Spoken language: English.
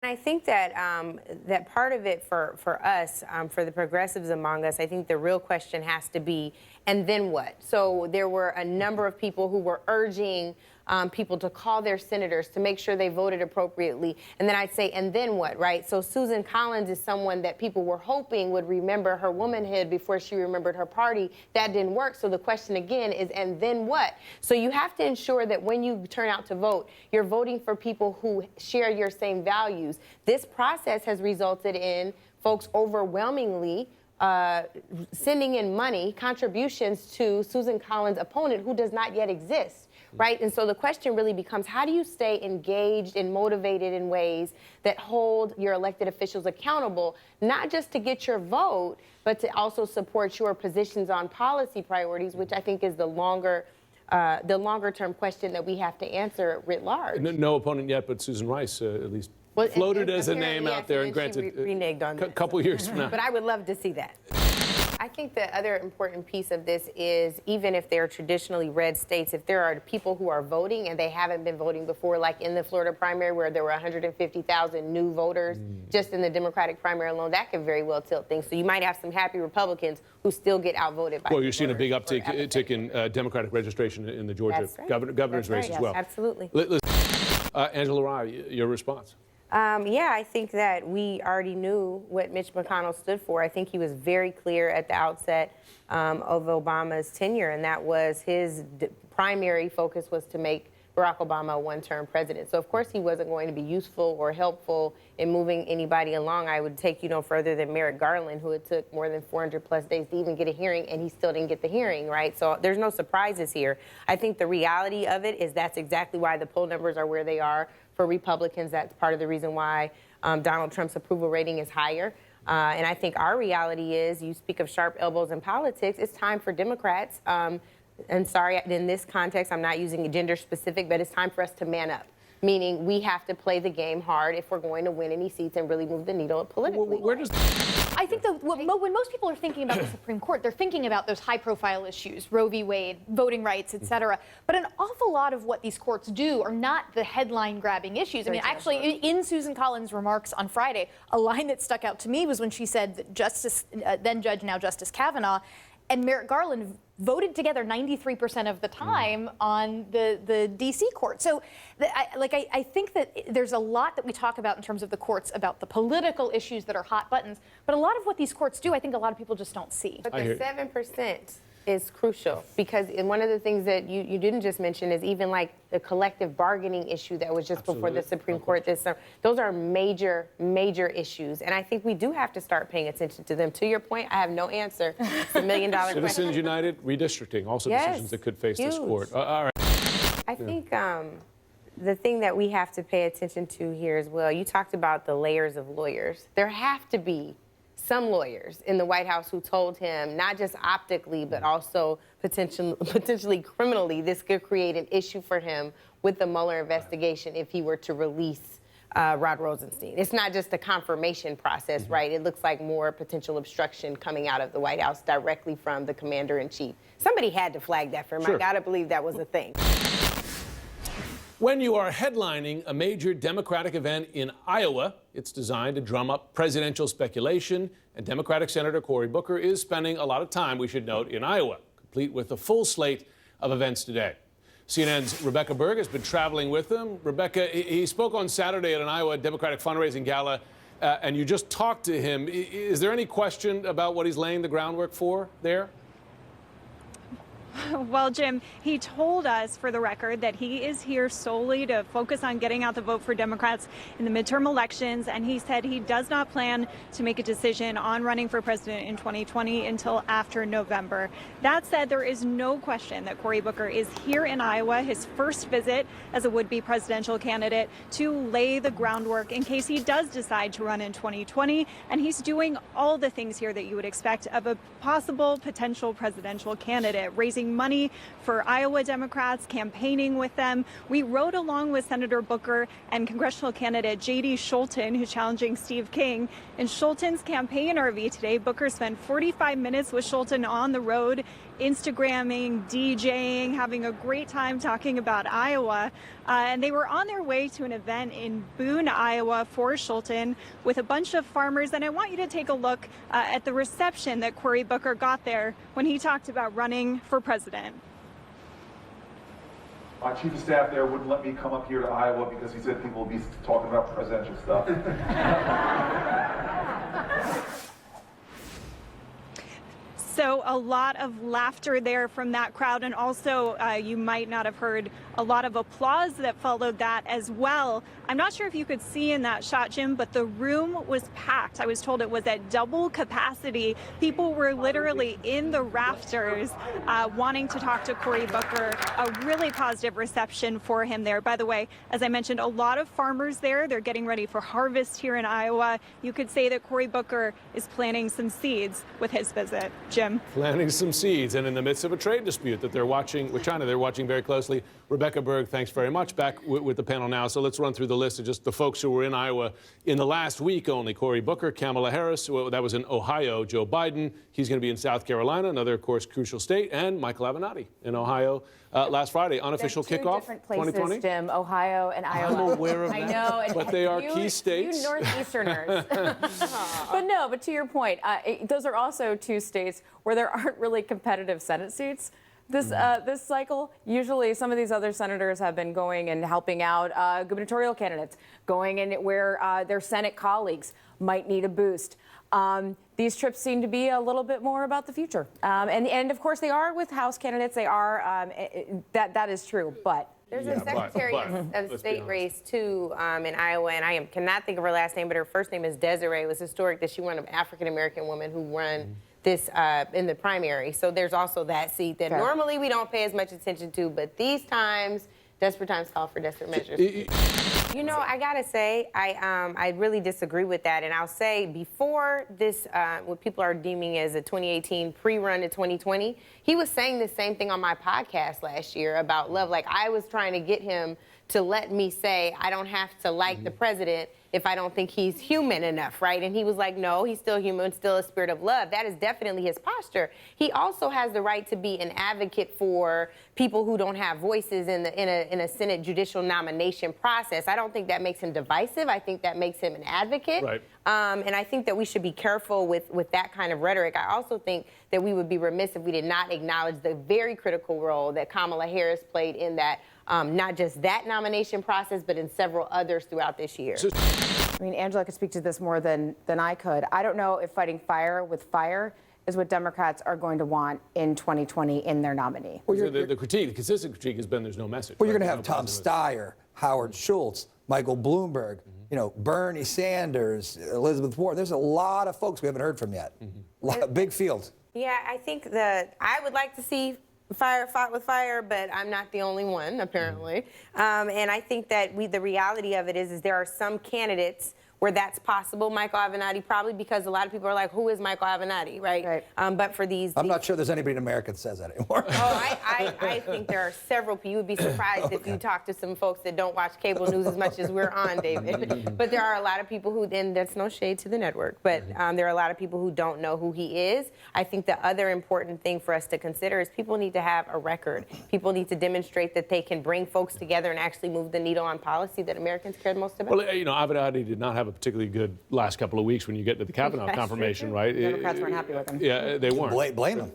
I think that that part of it for us, for the progressives among us, I think the real question has to be, and then what? So there were a number of people who were urging people to call their senators to make sure they voted appropriately. And then I'd say, and then what, right? So Susan Collins is someone that people were hoping would remember her womanhood before she remembered her party. That didn't work. So the question again is, and then what? So you have to ensure that when you turn out to vote, you're voting for people who share your same values. This process has resulted in folks overwhelmingly sending in money, contributions to Susan Collins' opponent who does not yet exist. Right? And so the question really becomes, how do you stay engaged and motivated in ways that hold your elected officials accountable, not just to get your vote, but to also support your positions on policy priorities, which I think is the longer term question that we have to answer writ large. No opponent yet, but Susan Rice, at least floated as a name out there, and granted, reneged on a couple years from now. But I would love to see that. I think the other important piece of this is, even if they're traditionally red states, if there are people who are voting and they haven't been voting before, like in the Florida primary where there were 150,000 new voters just in the Democratic primary alone, that could very well tilt things. So you might have some happy Republicans who still get outvoted by. Well, you're seeing a big uptick in Democratic registration in the Georgia governor's race as well. Absolutely. Angela Rye, your response? Yeah, I think that we already knew what Mitch McConnell stood for. I think he was very clear at the outset of Obama's tenure, and that was his primary focus was to make Barack Obama a one-term president. So, of course, he wasn't going to be useful or helpful in moving anybody along. I would take you no further than Merrick Garland, who it took more than 400-plus days to even get a hearing, and he still didn't get the hearing, right? So there's no surprises here. I think the reality of it is that's exactly why the poll numbers are where they are. For Republicans, that's part of the reason why Donald Trump's approval rating is higher. And I think our reality is, you speak of sharp elbows in politics, it's time for Democrats, and sorry, in this context, I'm not using a gender specific, but it's time for us to man up. Meaning we have to play the game hard if we're going to win any seats and really move the needle politically. I think that when most people are thinking about the Supreme Court, they're thinking about those high-profile issues, Roe v. Wade, voting rights, et cetera. But an awful lot of what these courts do are not the headline-grabbing issues. I mean, actually, in Susan Collins' remarks on Friday, a line that stuck out to me was when she said that then Judge, now Justice Kavanaugh, and Merrick Garland voted together 93% of the time on the D.C. court. So, I think that there's a lot that we talk about in terms of the courts about the political issues that are hot buttons, but a lot of what these courts do, I think a lot of people just don't see. But the 7% is crucial, because one of the things that you didn't just mention is even like the collective bargaining issue that was just before the Supreme Court this summer. Those are major, major issues, and I think we do have to start paying attention to them. To your point, I have no answer. It's $1 million question. Citizens United, redistricting, also decisions that could face this court. All right. I think the thing that we have to pay attention to here as well, you talked about the layers of lawyers. There have to be some lawyers in the White House who told him, not just optically, but also potentially criminally, this could create an issue for him with the Mueller investigation if he were to release Rod Rosenstein. It's not just a confirmation process, right? It looks like more potential obstruction coming out of the White House directly from the commander-in-chief. Somebody had to flag that for him. I gotta believe that was a thing. When you are headlining a major Democratic event in Iowa, it's designed to drum up presidential speculation, and Democratic Senator Cory Booker is spending a lot of time, we should note, in Iowa, complete with a full slate of events today. CNN's Rebecca Berg has been traveling with him. Rebecca, he spoke on Saturday at an Iowa Democratic fundraising gala, and you just talked to him. Is there any question about what he's laying the groundwork for there? Well, Jim, he told us, for the record, that he is here solely to focus on getting out the vote for Democrats in the midterm elections. And he said he does not plan to make a decision on running for president in 2020 until after November. That said, there is no question that Cory Booker is here in Iowa, his first visit as a would-be presidential candidate, to lay the groundwork in case he does decide to run in 2020. And he's doing all the things here that you would expect of a possible potential presidential candidate, raising money for Iowa Democrats, campaigning with them. We rode along with Senator Booker and congressional candidate J.D. Scholten, who's challenging Steve King. In Scholten's campaign RV today, Booker spent 45 minutes with Scholten on the road Instagramming, DJing, having a great time talking about Iowa. And they were on their way to an event in Boone, Iowa for Schulten with a bunch of farmers. And I want you to take a look at the reception that Cory Booker got there when he talked about running for president. My chief of staff there wouldn't let me come up here to Iowa because he said people will be talking about presidential stuff. So a lot of laughter there from that crowd, and also you might not have heard a lot of applause that followed that as well. I'm not sure if you could see in that shot, Jim, but the room was packed. I was told it was at double capacity. People were literally in the rafters wanting to talk to Cory Booker. A really positive reception for him there. By the way, as I mentioned, a lot of farmers there. They're getting ready for harvest here in Iowa. You could say that Cory Booker is planting some seeds with his visit. Jim. Planting some seeds, and in the midst of a trade dispute that they're watching with China, they're watching very closely. Rebecca Berg, thanks very much. Back with the panel now. So let's run through the list of just the folks who were in Iowa in the last week only. Cory Booker, Kamala Harris, that was in Ohio. Joe Biden, he's going to be in South Carolina, another, of course, crucial state, and Michael Avenatti in Ohio last Friday. Unofficial kickoff, 2020. Jim, Ohio and Iowa. I'm aware of that. I know, but they are key states. You Northeasterners. But to your point, those are also two states where there aren't really competitive Senate seats. This cycle, usually some of these other senators have been going and helping out gubernatorial candidates, going in where their Senate colleagues might need a boost. These trips seem to be a little bit more about the future. And of course, they are with House candidates. They are, that is true, but. There's a Secretary of State race, too, in Iowa, and I cannot think of her last name, but her first name is Desiree. It was historic that she won an African-American woman who won this in the primary. So there's also that seat that normally we don't pay as much attention to, but these times, desperate times call for desperate measures. You know, I gotta say, I really disagree with that, and I'll say before this, what people are deeming as a 2018 pre-run to 2020, he was saying the same thing on my podcast last year about love. Like, I was trying to get him to let me say I don't have to like the president if I don't think he's human enough, right? And he was like, no, he's still human, still a spirit of love. That is definitely his posture. He also has the right to be an advocate for people who don't have voices in a Senate judicial nomination process. I don't think that makes him divisive. I think that makes him an advocate. Right. And I think that we should be careful with that kind of rhetoric. I also think that we would be remiss if we did not acknowledge the very critical role that Kamala Harris played in that, not just that nomination process, but in several others throughout this year. I mean, Angela could speak to this more than I could. I don't know if fighting fire with fire is what Democrats are going to want in 2020 in their nominee. Well, the consistent critique has been there's no message. Well, you're going to have Tom Steyer, Howard Schultz, Michael Bloomberg, you know, Bernie Sanders, Elizabeth Warren. There's a lot of folks we haven't heard from yet. Big field. Yeah, I think that I would like to see fire fought with fire, but I'm not the only one, apparently. And I think that the reality of it is there are some candidates where that's possible. Michael Avenatti, probably because a lot of people are like, who is Michael Avenatti, right? But for these... I'm not sure there's anybody in America that says that anymore. I think there are several people. You would be surprised if you talk to some folks that don't watch cable news as much as we're on, David. But there are a lot of people who, and that's no shade to the network, but there are a lot of people who don't know who he is. I think the other important thing for us to consider is people need to have a record. People need to demonstrate that they can bring folks together and actually move the needle on policy that Americans care the most about. Well, you know, Avenatti did not have a particularly good last couple of weeks when you get to the Kavanaugh confirmation, right? Democrats weren't happy with him. Yeah, they weren't. Blame him.